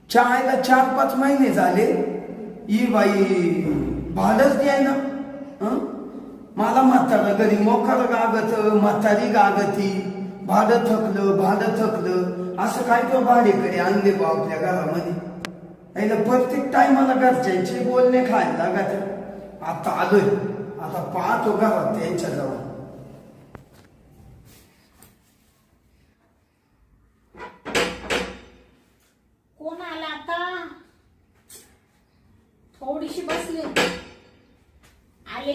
चायला 4-5 महिने झाले ही बाई भाडच द्याय ना. मला म्हातारा घरी मोकार गागत, म्हातारी गागती, भाडं थकलं असं काय तो भाडेकडे आणले बा आपल्या घरामध्ये. यायला प्रत्येक टायमाला घरच्यांचे बोलणे खायला लागत. आता आलोय, आता पाहतो घरात त्यांच्या जवळ. कोण आला आता? थोडीशी बसले, आले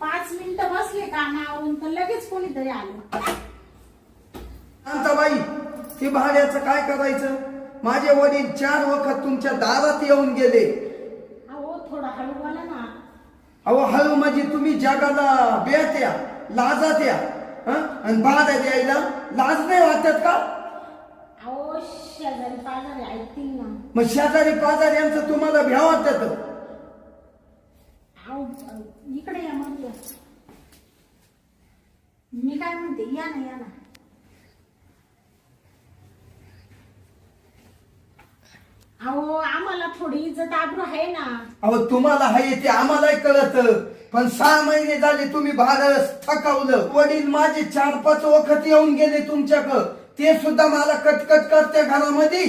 5 मिनिटं बसले कामावरून तर लगेच कोणीतरी आलं. शांताबाई, ते भाड्याचं काय करायचं? माझे वडील 4 वखत तुमच्या दारात येऊन गेले. अहो थोडं हळू बोला ना. अहो हळू म्हणजे तुम्ही जगाला बेत्या लाजात्या आणि भाड्या द्यायला लाज नाही वाटत का? अहो शेजारी पाजारी ऐकतील ना. मग शेजारी पाजाऱ्यांचं तुम्हाला भ्या वाटत? अहो इकडे या मग. मी काय म्हणते, या ना. अहो आम्हाला थोडी इज्जत आबरू आहे ना. अहो तुम्हाला हाय ते आम्हालाही कळत, पण 6 महिने झाले तुम्ही भाडं थकवलं. वडील माझे 4-5 वखत येऊन गेले तुमच्याकडं, ते सुद्धा मला कटकट करते घरामध्ये.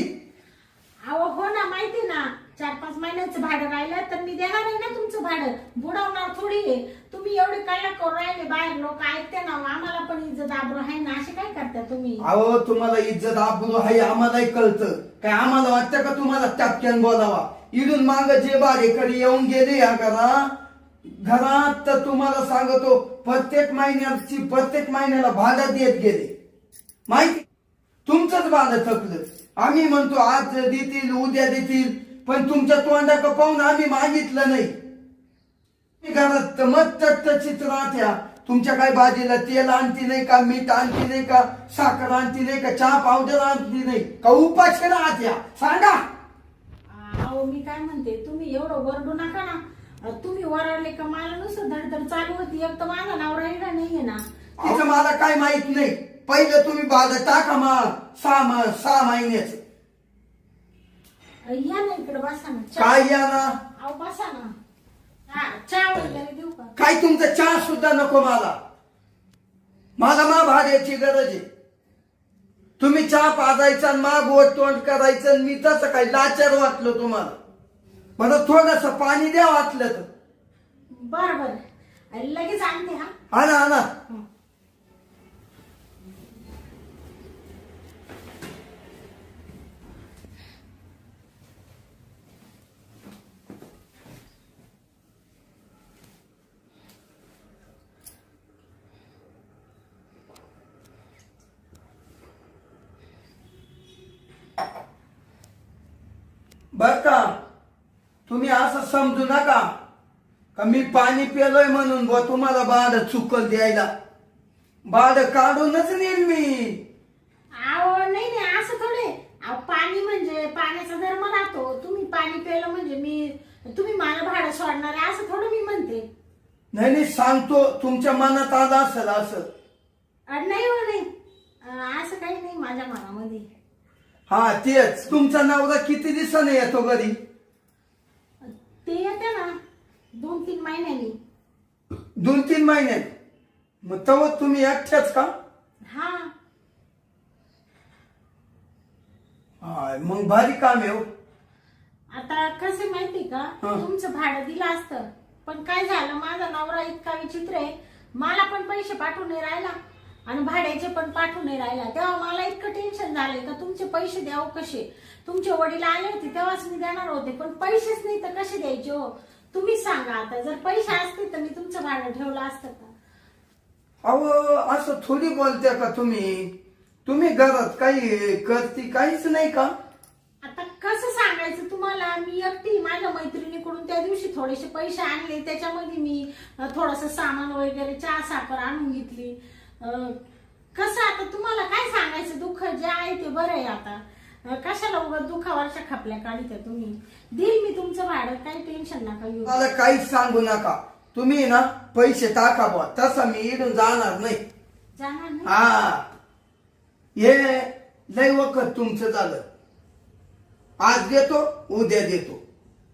अहो हो ना, माहिती ना. 4-5 महिन्याचं भाडं राहिलं तर मी देणार आहे ना तुमचं भाडं. बुडवणार थोडी आहे. तुम्ही एवढे कल्ला करून राहिले, बाहेर लोक ऐकते ना. आम्हाला पण इज्जत आबरू आहे ना. असे काय करता तुम्ही? अहो तुम्हाला इज्जत आबरू आहे आम्हालाही कळतं. काय आम्हाला वाटतं का तुम्हाला टपक्यान बोलावा? इडून माग जे भाडेकरी येऊन गेले या घरात तर तुम्हाला सांगतो प्रत्येक महिन्याला भाडं देत गेले. माहिती तुमचंच भाडं थकलं. आम्ही म्हणतो आज देतील उद्या देतील, पण तुमच्या तोंडाकडे पाहून आम्ही मागितलं नाही. घरात मत चित्र राहत्या. तुमच्या काय भाजीला तेल आणती नाही का, मीठ आणती नाही का, साखर आणती नाही का, चहा पावडर आणती नाही का, उपाशी राहत्या? सांगा. अहो मी काय म्हणते, तुम्ही एवढं वरडू नका ना. तुम्ही वरडले का मला नुसतं धडधड चालू होती. एक तर माझा नवरा इकडे नाहीये ना. तिचं मला काय माहित नाही. पहिलं तुम्ही भाडं टाका मग 6 महिन्याचं. या ना इकडे, बसा ना. काय या ना? अहो बसा ना. चहा वगैरे देऊ का? काय तुमचं चहा सुद्धा नको मला. मा भाड्याची गरज आहे. तुम्ही चहा पाजायचा आणि माग गोड तोंड करायचं आणि मी तसं काय लाचार वाटलं तुम्हाला? मला थोडस पाणी द्या वाटलं तर. बर लगेच आणते. आणा. बर का, तुम्ही असं समजू नका का मी पाणी पेलोय म्हणून तुम्हाला भाडं चुकल द्यायला. भाडं काढूनच नेईल मी. अहो नाही असं थोडे. पाणी म्हणजे पाण्याचा धर्म राहतो. तुम्ही पाणी प्यायलं म्हणजे तुम्ही मला भाडं सोडणार आहे असं थोडं मी म्हणते. नाही सांगतो, तुमच्या मनात आलं असेल असं. नाही असं काही नाही माझ्या मनामध्ये. हा तेच. तुमचा नवरा किती दिवसाने येतो घरी? ते येते ना 2-3 महिन्यांनी. 2-3 महिन्यात? मग तेव्हा तुम्ही एकट्याच का? हा मग भारी काम आहे. आता कसं माहिती का, तुमचं भाडं दिलं असतं, पण काय झालं, माझा नवरा इतका विचित्र आहे. मला पण पैसे पाठवून नाही राहिला आणि भाड्याचे पण पाठवून नाही राहिला. तेव्हा मला इतकं टेन्शन झालंय का तुमचे पैसे द्याव कसे. तुमचे वडील आले होते तेव्हाच मी देणार होते, पण पैसेच नाही तर कसे द्यायचे हो? तुम्हीच सांगा. आता जर पैसे असते तर मी तुमचं भाडं ठेवलं असतं का? अहो असं थोडी बोलते का तुम्ही? तुम्ही घरात काही करती काहीच नाही का? आता कसं सांगायचं तुम्हाला? मी एकटी माझ्या मैत्रिणीकडून त्या दिवशी थोडेसे पैसे आणले, त्याच्यामध्ये मी थोडस सामान वगैरे चहा साखर आणून घेतली. कसं आता तुम्हाला काय सांगायचं? दुःख जे आहे ते बरं आहे. आता कशाला उगाच दुखावरच्या खापल्या काढीत्या तुम्ही. देईल मी तुमचं भाडं, काही टेन्शन नका घेऊ. मला काहीच सांगू नका. तुम्ही ना पैसे टाका बुवा, तसं मी इथून जाणार नाही. जाणार नाही? हा, हे लय वखत तुमचं झालं. आज देतो, उद्या देतो.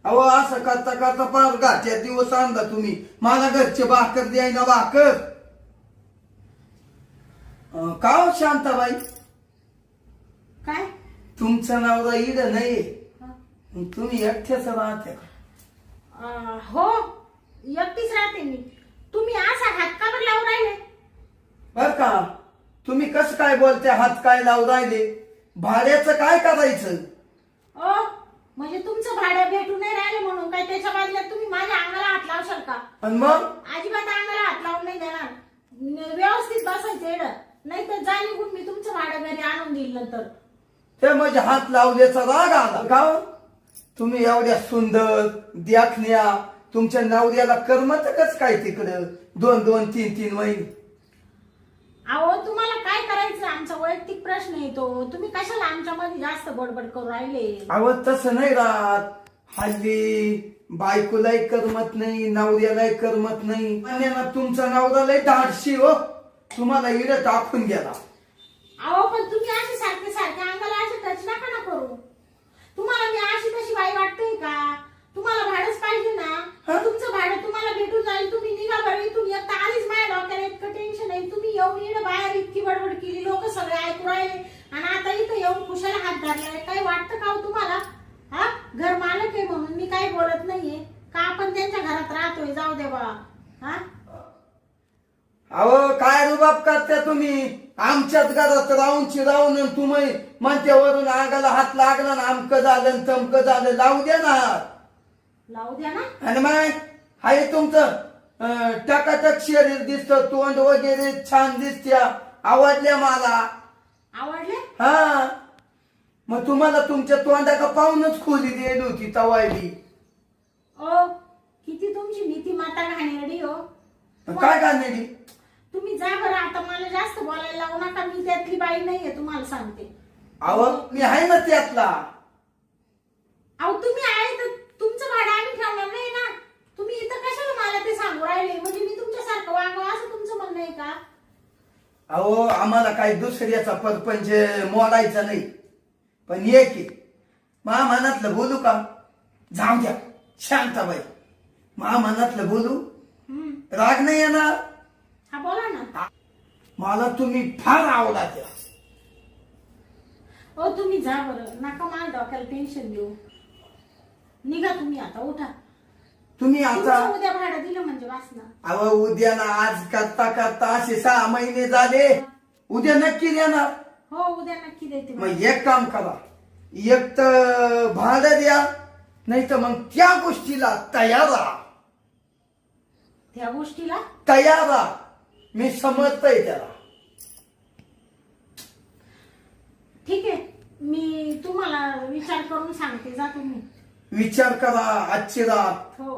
अहो असं करता करता पार घाट्या दिवस आणला तुम्ही. मला घरचे भाकर द्यायना भाकर. का हो शांताबाई, काय? तुमचं नाव इड नाही, हा. तुम्ही एकट्याच राहते का? हो, एकटीच राहते मी. तुम्ही असा हात का बरं लावून राहिले? बर का, तुम्ही कसं काय बोलते, हात काय लावून राहिले? भाड्याचं काय करायचं? ओ, म्हणजे तुमचं भाडं भेटू नाही राहिले म्हणून काय त्याच्या बदल्यात तुम्ही माझ्या अंगाला हात लावशाल का? आणि मग अजिबात अंगाला हात लावून नाही देणार. व्यवस्थित बसायचं एवढं, नाही तर जा निघून, मी तुमचं भाडं घरी आणून देईल नंतर. ते म्हणजे हात लावल्याचा राग आला का हो? तुम्ही एवढ्या सुंदर देखण्या, तुमच्या नवऱ्याला करमत कस काय तिकडं 2-2, 3-3 महिने? अहो, तुम्हाला काय करायचं आमचा वैयक्तिक प्रश्न येतो. तुम्ही कशाला आमच्यामध्ये जास्त बडबड करू राहिले? अहो तसं नाही राहत. हल्ली बायकोलाही करमत नाही, नवऱ्यालाही करमत नाही. आणि ना तुमचा नवरा लय धाडशी हो, तुम्हाला इड टाकून गेला. अहो, पण तुम्ही असे सारखे सारखे अंगाला असे टच नका ना करू. तुम्हाला मी अशी तशी बाई वाटते का? तुम्हाला भाडंच पाहिजे ना? तुमचं भाडं तुम्हाला भेटून जाईल. तुम्ही निघा बरं इथून. एक तर आधीच माझ्या डोक्याला इतकं टेन्शन आहे. तुम्ही येऊन इकडे बाहेर इतकी बडबड केली, लोक सगळे ऐकू राहिले, आणि आता इथं येऊन खुशाला हात धरलाय. काही वाटतं का हो तुम्हाला? हा, घर मालक आहे म्हणून मी काही बोलत नाहीये का? आपण त्यांच्या घरात राहतोय, जाऊ दे बा. हा, अहो काय रुबाब करता तुम्ही? आमच्याच घरात राहून तुम्ही म्हणत्यावरून आगाला हात लागला ना, अमकं झालं तमकं झालं. लावू द्या ना, लावू द्या ना. आणि मग हाय तुमचं टकाटक शरीर दिसतं, तोंड वगैरे छान दिसत्या, आवडल्या मला. आवडले? हा, मग तुम्हाला तुमच्या तोंडाका पाहूनच खोली दिली होती तवायली. ओ, किती तुमची नीतिमाता घाणेरडी हो. काय घालणारी? तुम्ही जा बरं, आता मला जास्त बोलायला लावू नका. मी त्यातली बाई नाहीये, तुम्हाला सांगते. अहो मी आहे ना त्यातला. अहो, तुम्ही आहे तर तुमचं भाडं आम्ही ठेवणार नाही ना. तुम्ही इथं कशाला मला ते सांगू राहिले? म्हणजे मी तुमच्यासारखं वागावं असं तुमचं म्हणणं आहे का? अहो आम्हाला काही दुसऱ्याचा परपंच मोडायचा नाही, पण एक आहे, मा मनातलं बोलू का? जाऊ द्या शांताबाई, मा मनातलं बोलू, राग नाही येणार? हा, बोला ना. मला तुम्ही फार आवडता. ओ, तुम्ही जा बरं, नका मला डोक्याला टेन्शन देऊ. निघा तुम्ही आता, उठा. तुम्ही आता तुमचं उद्या भाडं दिलं म्हणजे वाचना. अहो उद्या ना, आज करता करता असे 6 महिने झाले. उद्या नक्की देणार? हो, उद्या नक्की देते. मग एक काम करा, एक तर भाडं द्या, नाही तर मग त्या गोष्टीला तयार राहा. त्या गोष्टीला तयार राहा, मी समजतोय त्याला. ठीक आहे, मी तुम्हाला विचार करून सांगते. जा तुम्ही. विचार करा आजची रात, हो,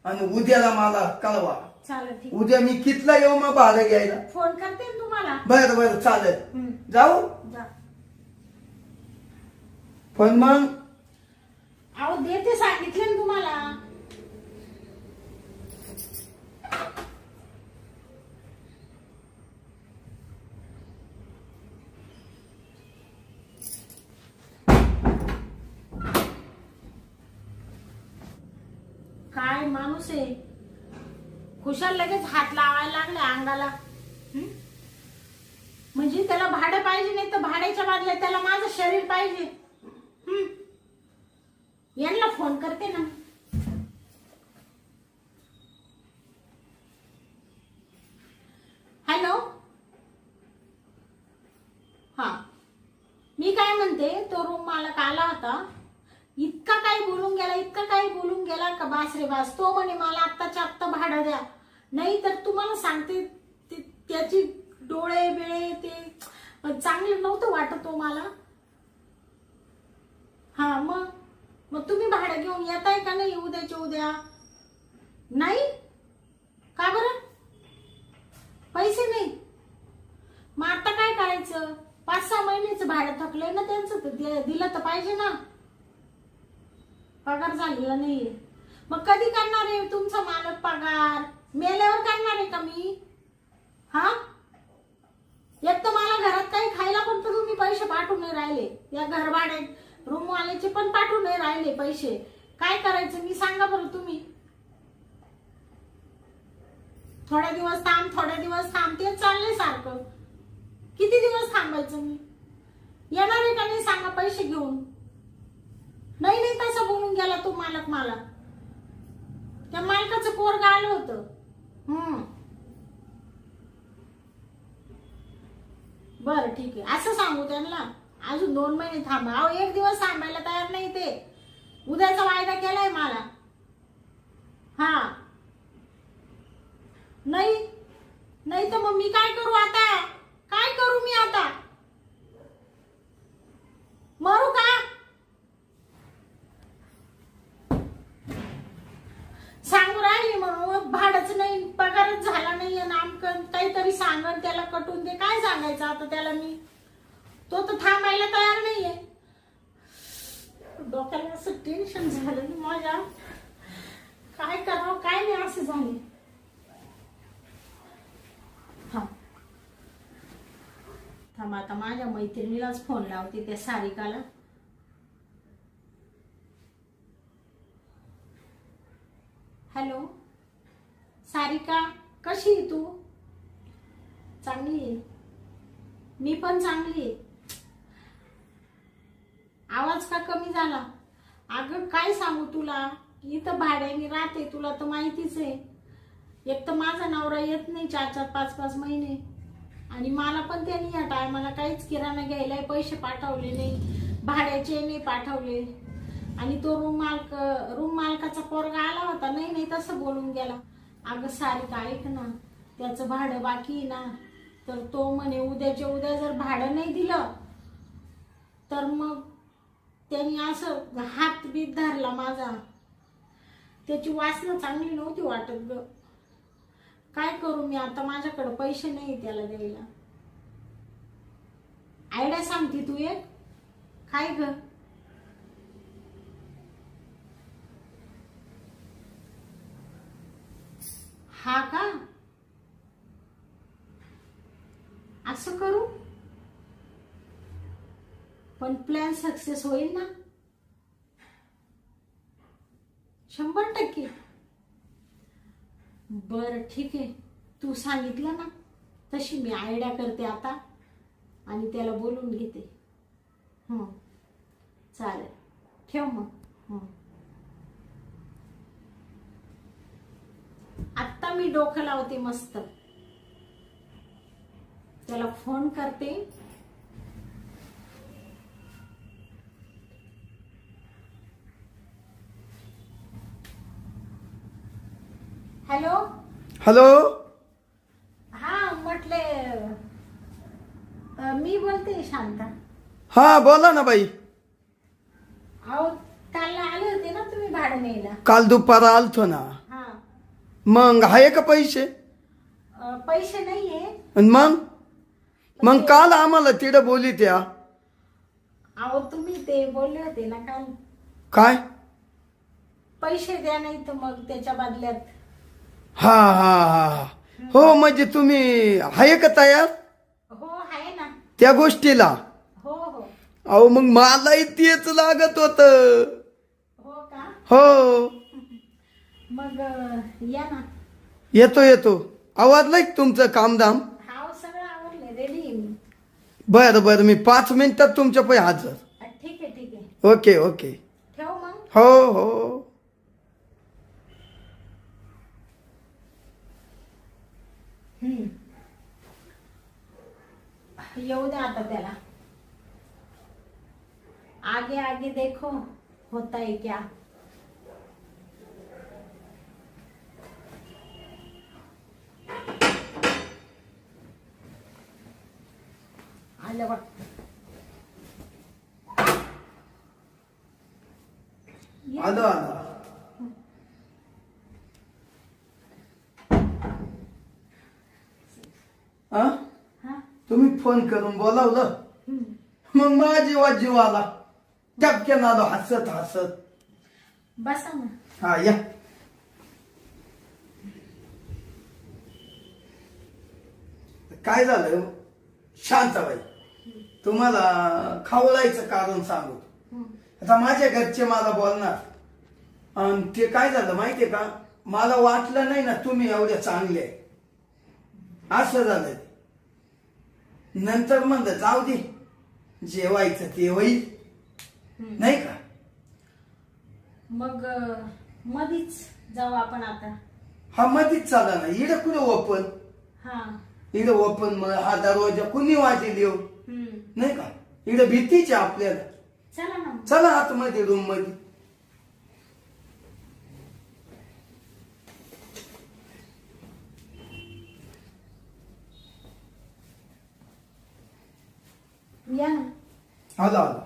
आणि उद्याला मला कळवा. चालेल. ठीक, उद्या मी कितला येऊ मग भाडं घ्यायला? फोन करते ना तुम्हाला. बरं बरं चालेल. जाऊ जा. पण मग अहो, देते सांगितले ना तुम्हाला. काय माणूस आहे, खुशाल लगेच हात लावायला लागले अंगाला. म्हणजे त्याला भाडं पाहिजे, नाही तर भाड्याच्या बदल्यात त्याला माझं शरीर पाहिजे. यांना फोन करते ना. हॅलो, हा, मी काय म्हणते, तो रूम मालक आला होता, इतका काही बोलून गेला, इतका काही बोलून गेला का बास रे बास. तो म्हणे मला आत्ताच्या आत्ता भाडं द्या, नाही तर तुम्हाला सांगते त्याची डोळे बिळे ते चांगलं नव्हतं वाटत तो मला. हा, मग तुम्ही भाडं घेऊन येताय का नाही उद्याच्या उद्या? नाही का बरं? पैसे नाही? मग आता काय करायचं? 5-6 महिन्याचं भाडं भाडं थकलंय ना त्यांचं, तर दिलं तर पाहिजे ना. पगार झालेला नाहीये. मग कधी करणार आहे तुमचा मालक पगार? मेल्यावर करणार आहे का मी? हा, एक तर मला घरात काही खायला पण तर तुम्ही पैसे पाठवून नाही राहिले. या घर भाडे रूम वाल्याचे पण पाठवून नाही राहिले पैसे. काय करायचं मी सांगा बरं तुम्ही. थोड्या दिवस थांब, थोड्या दिवस थांब, तेच चाललंय सारखं. किती दिवस थांबायचं मी? येणार आहे का नाही सांगा पैसे घेऊन? नाही नाही तसं बोलून गेला तो मालक मला. त्या मालकाचं पोरगं आलं होतं. बरं ठीक आहे, असं सांगू त्यांना. अजून 2 महिने थांबा. अहो 1 दिवस थांबायला तयार नाही ते. उद्याचा वायदा केलाय मला. हा, नाही नाही तर मग मी काय करू आता? काय करू मी आता? मरू का? सांगू राहिली म्हणून भाडंच नाही, पगारच झाला नाही. नामकन काहीतरी सांगन त्याला कटून दे. काय सांगायचं आता त्याला मी? तो तर थांबायला तयार नाहीये. डोक्याला असं टेन्शन झालं माझ्या. काय करावं काय नाही असं झाले. थांब आता माझ्या मैत्रिणीलाच फोन लावते, त्या सारिकाला. हॅलो सारिका, कशी आहे तू? चांगली आहे. मी पण चांगली आहे. आवाज का कमी झाला? अगं काय सांगू तुला, इथं भाड्याने राहते, तुला तर माहितीच आहे. एक तर माझा नवरा येत नाही 4-4, 5-5 महिने. आणि मला पण त्यांनी या टायमाला काहीच किराणा घ्यायला पैसे पाठवले नाही, भाड्याचे नाही पाठवले. आणि तो रूम मालकाचा पोरगा आला होता. नाही नाही तसं बोलून गेला. अगं सारिका ऐक ना, त्याचं भाडं बाकी आहे ना. तर तो म्हणे उद्याच्या उद्या जर भाडं नाही दिलं तर मग त्यांनी असं हात बीत धरला माझा. त्याची वासना चांगली नव्हती वाटत ग. काय करू मी आता? माझ्याकडे पैसे नाही त्याला द्यायला. आयडिया सांगते तू एक. काय ग? हा का? असं करू पण प्लॅन सक्सेस होईल ना? 100%. बरं ठीक आहे, तू सांगितलं ना तशी मी आयडिया करते आता आणि त्याला बोलून घेते. चालेल, ठेव मग. आत्ता मी डोकं लावते मस्त. त्याला फोन करते. Hello hello. हा म्हटले मी बोलते शांता. हा बोला ना बाई. अहो काल आले होते ना तुम्ही भाडं न्यायला? काल दुपार आलतो ना. हा, मग आहे का पैसे? पैसे नाहीये. मग काल आम्हाला तिथं बोली त्या. अहो तुम्ही ते बोलले होते ना काल. काय? पैसे द्या नाही तर मग त्याच्या बदल्यात. हा हा हा. हो म्हणजे तुम्ही आहे का तयार हो आहे ना त्या गोष्टीला? हो हो. अहो मग मलाही तेच लागत होत. हो का? हो. मग या ना. येतो. आवडलंय तुमचं कामधाम? हा सगळं आवडले, रेडी. बरं बरं, मी 5 मिनिटात तुमच्या पायी हजर. ठीक आहे. ओके. ठेव मग. हो. येऊ दे आता त्याला. आगे आगे देखो होता है क्या. आलं बघ. आलो. हा, तुम्ही फोन करून बोलावलं मग माझी जीव आला, टपक्यान आलो हसत हसत. बसा ना. हा या. काय झालं शांताबाई, तुम्हाला खावलायचं कारण सांगू. आता माझ्या घरचे मला बोलणार, आणि ते काय झालं माहितीये का, मला वाटलं नाही ना तुम्ही एवढे चांगले आहे. असं झालं. नंतर म्हणलं जाऊ दे, जेवायचं ते होईल, नाही का. मग मधीच जाऊ आपण आता. हा मधीच चाला ना, इकडे कुठे ओपन, हा इकडे ओपन. मग हा दरवाजा कुणी वाजेल येऊ, नाही का. इकडे भीतीची आपल्याला. चला ना. चला आतमध्ये रूम मध्ये. या ना. आलो आलो.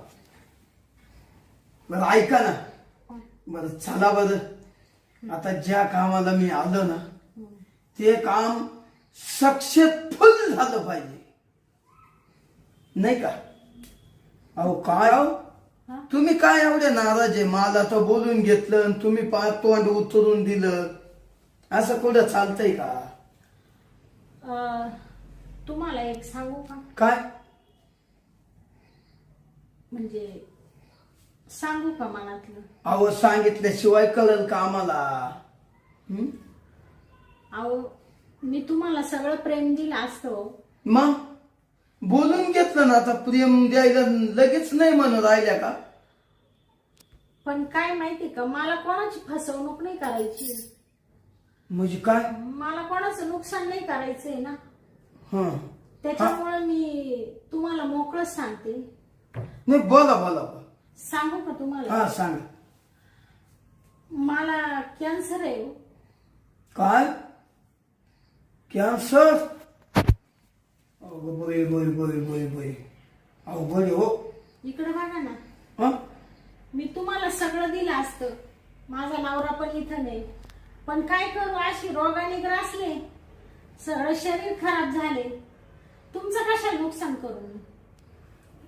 बरं ऐका ना, बरं चला बरं. आता ज्या कामाला मी आलो ना, ते काम सक्सेसफुल झालं पाहिजे, नाही का. अहो काय अहो, हा? तुम्ही काय एवढे नाराज आहे. मला तर बोलून घेतलं आणि तुम्ही पार तोंड उतरून दिलं. असं कुठं चालतंय का. तुम्हाला एक सांगू का, काय म्हणजे सांगू का मनातलं. अहो सांगितल्याशिवाय कळल का आम्हाला. अहो मी तुम्हाला सगळं प्रेम दिलं असतं. मग बोलून घेतलं ना, आता प्रेम द्यायला लगेच नाही म्हणून राहिल्या का. पण काय माहिती का, मला कोणाची फसवणूक नाही करायची. म्हणजे काय. मला कोणाचं नुकसान नाही करायचंय ना, हं. त्याच्यामुळे मी तुम्हाला मोकळच सांगते. नाही बोला बोला बोला. सांगू का तुम्हाला. हा सांगा. मला कॅन्सर आहे. काय कॅन्सर. अगो बोय बोय बोय बोय बोय. अहो बोय हो. इकडे बघा ना, हं? मी तुम्हाला सगळं दिलं असतं. माझा नवरा पण इथं नाही, पण काय करू, अशी रोगाने ग्रासले, सगळं शरीर खराब झाले. तुमचं कशाला नुकसान करू मी.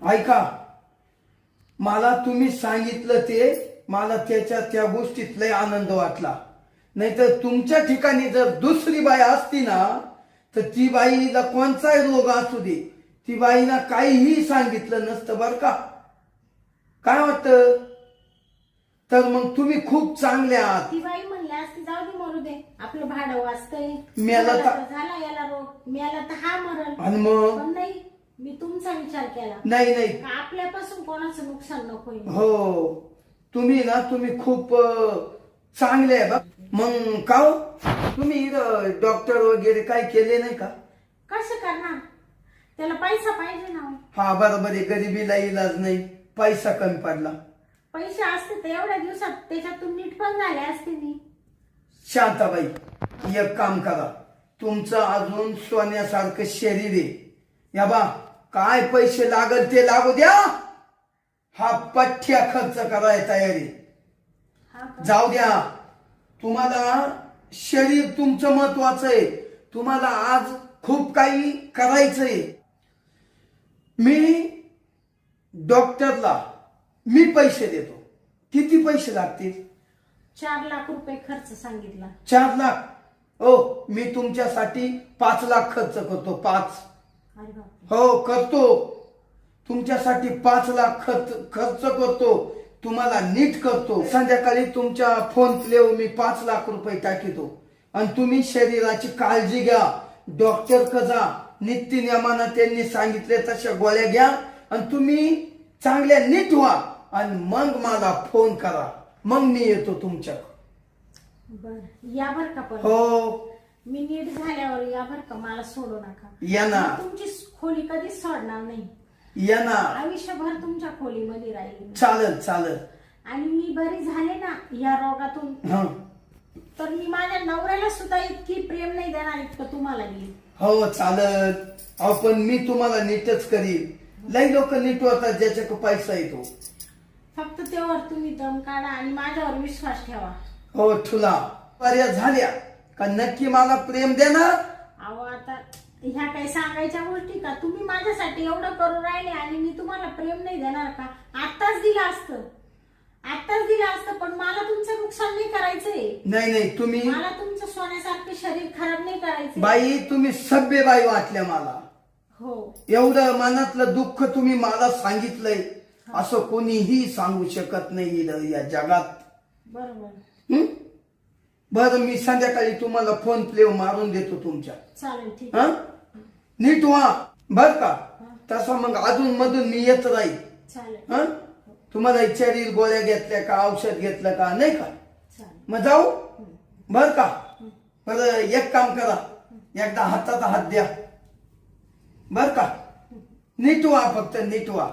ऐका, मला तुम्ही सांगितलं ते, मला त्याच्या त्या गोष्टीत लय आनंद वाटला. नाहीतर तुमच्या ठिकाणी जर दुसरी बाई असती ना, तर ती बाईला कोणताही रोग असू दे, ती बाईला काहीही सांगितलं नसतं बरं का. काय वाटतं. तर मग तुम्ही खूप चांगले आहात. ती बाई म्हणली असती जाऊ दे मरू दे, आपलं भाडं वाचतंय, मेला तर झाला याला रोग, मेला तर हा मरल. आणि मग पण नाही, मी तुमचा विचार केला. नाही नाही. का आपल्यापासून कोणाचं नुकसान नको. हो तुम्ही ना, तुम्ही खूप चांगले आहे बा. मग का हो, तुम्ही डॉक्टर वगैरे काय केले नाही का. कसं करणार, त्याला पैसा पाहिजे ना. हा बरोबर आहे, गरिबीला इलाज नाही, पैसा कमी पडला. पैसे असते तर एवढ्या दिवसात त्याच्यातून नीट पण झाले असते मी. शांताबाई एक काम करा, तुमचं अजून सोन्यासारखं शरीर आहे. या बा काय पैसे लागल ते लागू द्या, हा पठ्ठ्या खर्च करायला तयारी. हा का? जाऊ द्या, तुम्हाला शरीर तुमचं महत्वाचं आहे. तुम्हाला आज खूप काही करायचंय. मी डॉक्टरला मी पैसे देतो. किती पैसे लागतील. 4 लाख रुपये खर्च सांगितला. 4 लाख. हो मी तुमच्यासाठी 5 लाख खर्च करतो. 5. अरे बापरे. हो करतो. तुमच्यासाठी 5 लाख खर्च करतो. तुम्हाला नीट करतो. संध्याकाळी तुमच्या फोन प्लेवर मी 5 लाख रुपये टाकीतो. आणि तुम्ही शरीराची काळजी घ्या. डॉक्टर कजा नित्य नियमानं त्यांनी सांगितले तशा गोळ्या घ्या. आणि तुम्ही चांगल्या नीट व्हा. आणि मग मला फोन करा, मग मी येतो तुमच्याकडे. बर या बर का. पण हो मी नीट झाल्यावर या बर का, मला सोडू नका. या ना. मी तुमची खोली कधीच सोडणार नाही. या ना. आयुष्यभर तुमच्या खोलीमध्ये राहील. चालेल चालेल. आणि मी बरी झाले ना या रोगातून, हं. तर मी माझ्या नवऱ्याला सुद्धा इतकी प्रेम नाही देणार इतकं तुम्हाला देईल. हो चालेल. अहो पण मी तुम्हाला नीटच करीन. लई लोक नीट होतात ज्याच्याकडे पैसा येतो. फक्त तेव्हा तुम्ही दम काढा आणि माझ्यावर विश्वास ठेवा. हो ठुला पर्याय झाल्या का नक्की मला प्रेम देणार. अहो आता ह्या काही सांगायच्या गोष्टी का? तुम्ही माझ्यासाठी एवढं करू राहिले आणि मी तुम्हाला प्रेम नाही देणार का? आत्ताच दिलं असतं, पण मला तुमचं नुकसान नाही करायचंय. नाही तुम्ही, मला तुमचं सोन्यासारखं शरीर खराब नाही करायचं. बाई तुम्ही सभ्य बाई वाटल्या मला. हो, एवढं मनातलं दुःख तुम्ही मला सांगितलंय असं कोणीही सांगू शकत नाही या जगात. बरोबर. बरं मी संध्याकाळी तुम्हाला फोन प्ले मारून देतो तुमच्या. चालेल, ठीक. हा, नीट व्हा बर का. तसं मग अजून मधून मी येत राहील. चालेल. हा, तुम्हाला विचारील गोळ्या घेतल्या का, औषध घेतलं का, नाही का? चालेल. मग जाऊ बर का. बरं एक काम करा, एकदा हातात हात द्या बर का. नीट व्हा, फक्त नीट व्हा.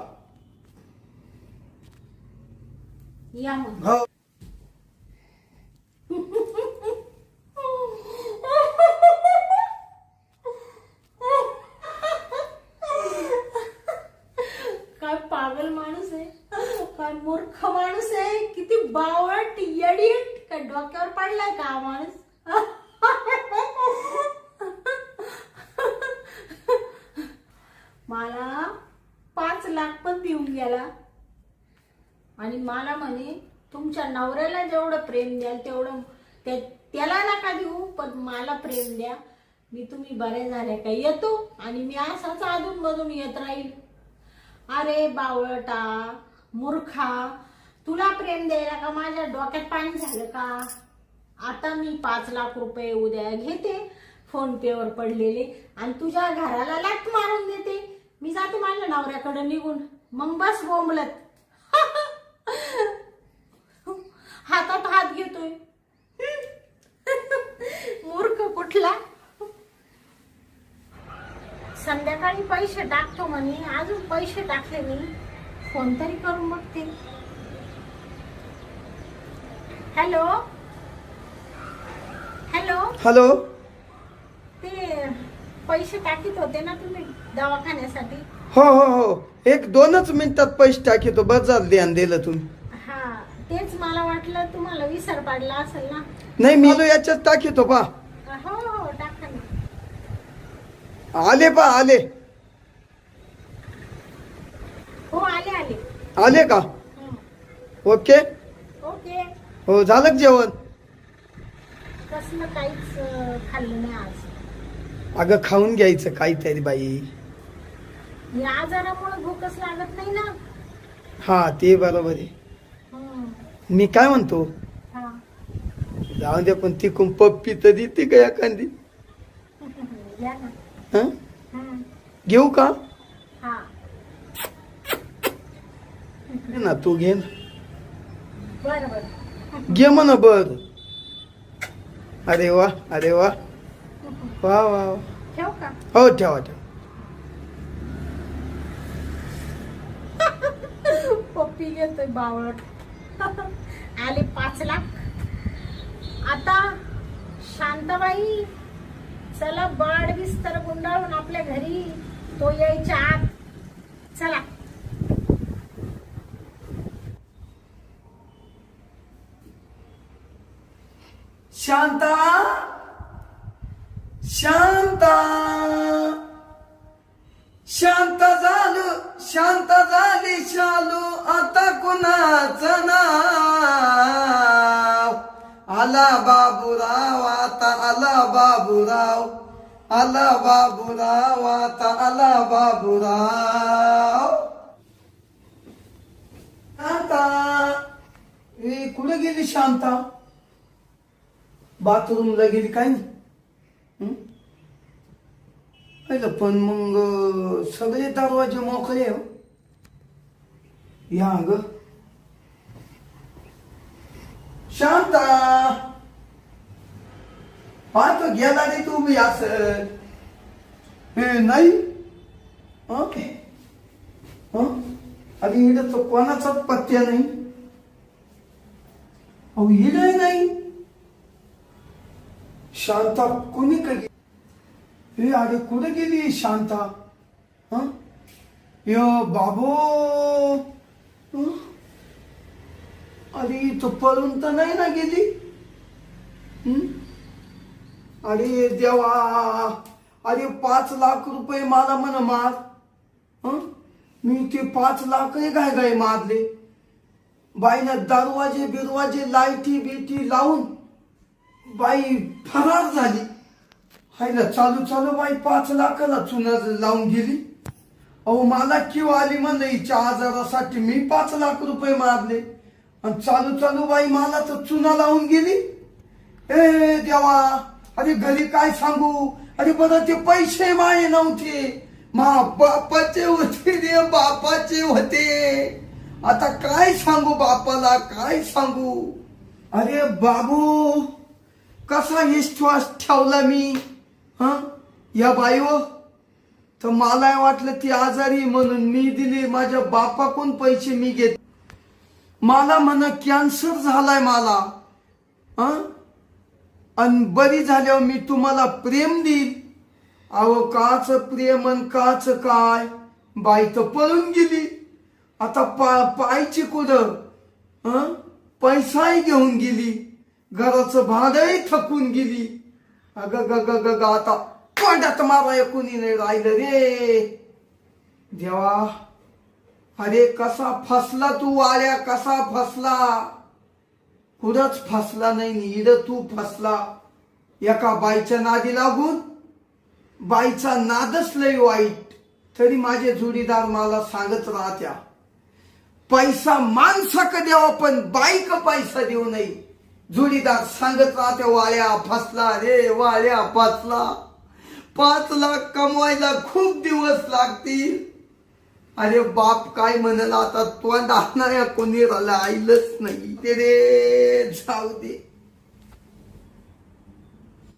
या मग. हो. काय पागल माणूस आहे, काय मूर्ख माणूस आहे, किती बावळट येडीट. काय डोक्यावर पडलाय का हा माणूस? मला 5 लाख पण देऊन गेला आणि मला म्हणे तुमच्या नवऱ्याला जेवढं प्रेम द्याल तेवढं त्याला नका देऊ, पण मला प्रेम द्या. मी तुम्ही बरे झाले का येतो आणि मी असाच अधून मधून येत राहील. अरे बावळटा मूर्खा, तुला प्रेम द्यायला का माझ्या डोक्यात पाणी झालं का? आता मी 5 लाख रुपये उद्या घेते फोन पे वर पडलेले आणि तुझ्या घराला लाट मारून देते. मी जाते माझ्या नवऱ्याकडे निघून, मग बस बोंबलत. हातात हात घेतोय. मूर्ख कुठला. संध्याकाळी पैसे टाकतो म्हणे, अजून पैसे टाकले मी. फोन तरी करून बघते. Hello hello hello. ते पैसे टाकीत होते ना तुम्ही दवाखान्यासाठी? हो हो हो, 1-2च मिनिटात पैसे टाकीतो. बस झालं ध्यान दिलं तुम्ही. हा, तेच मला वाटलं तुम्हाला विसर पडला असेल ना. नाही मी याच्यात टाकीतो पा. हो हो, टाका ना. आले पा, आले. हो, आले आले. आले का? ओके. ओके. हो, झालं का जेवण? कसलं काहीच खाल्लं नाही आज. अगं खाऊन घ्यायचं काहीतरी बाई. या आजारामुळे भूकच लागत नाही ना. हा ते बरोबर आहे. मी काय म्हणतो, हा. जाऊ दे पण ती पप्पी तर देते का एखादी? घ्या ना. हं? घेऊ का? हा. घे ना, तू घे ना. बरं बरं. घे म्हणा. बर. अरे वा, अरे वा, वा वा वा. ठेव का? हो ठेवा ठेवा. पप्पी घेतोय बावळट. आले 5 लाख. आता शांताबाई चला बाड बिस्तर गुंडाळून आपल्या घरी, तो यायच्या आत. चला. शांता, शांता, शांत झालं, शांत झाली शालू, आता कुणाचं नाव? आला बाबूराव, आता आला बाबूराव, आला बाबूराव, आता आला बाबूराव. शांता, कुठे गेली शांता? बाथरूमला गेली काय नाही? पण मग सगळे दरवाजे मोकळे हो. या ग शांता, पाहतो गेला रे तुम्ही असं. नाही ओके. अरे इकडे तो कोणाचाच पत्त्या नाही. अहो इकडे नाही. शांता कोणी गेली? अरे कुठे गेली शांता? यो बाबू, अरे तो पळून तर नाही ना गेली? अरे देवा, अरे 5 लाख रुपये मला म्हण मार. हं? मी ते 5 लाख काय मारले. बाईनं दरवाजे बिरवाजे लाईटी बिटी लावून बाई फरार झाली. हायला चालू बाई 5 लाखाला चुना लावून गेली. अहो मला किंव आली म्हणलं हिच्या आजारासाठी मी 5 लाख रुपये मारले आणि चालू बाई मला तर चुना लावून गेली. ए देवा, अरे घरी काय सांगू. अरे बरं ते पैसे माये नव्हते, बापाचे होते रे, बापाचे होते. आता काय सांगू बापाला, काय सांगू. अरे बाबू, कसा विश्वास ठेवला मी या बाईवर. तर मला वाटलं ती आजारी म्हणून मी दिली. माझ्या बापाकडून पैसे मी घेत. मला म्हणा कॅन्सर झालाय मला, आणि बरी झाल्यावर मी तुम्हाला प्रेम देईल. अहो काच प्रेम आणि काच काय. बाई तर पळून गेली. आता पायची कुठं, पैसाही घेऊन गेली, घराचं भाडंही थकून गेली. अग आता तोंडात मारा कोणी नाही राहिलं रे देवा. अरे कसा फसला तू आल्या, कसा फसला. कुठंच फसला नाही, इड तू फसला. एका बाईच्या नादी लागून. बाईचा नादच लय वाईट. तरी माझे जोडीदार मला सांगत राहत्या, पैसा माणसाक द्यावा पण बाईक पैसा देऊ नये. जोडीदार सांगत राहत्या, वाळ्या फसला रे, वाळ्या फसला. 5 लाख कमवायला खूप दिवस लागतील. अरे बाप काय म्हणाला आता, तोंड आणणाऱ्या कोणी राहिलंच नाही ते रे. जाऊ दे.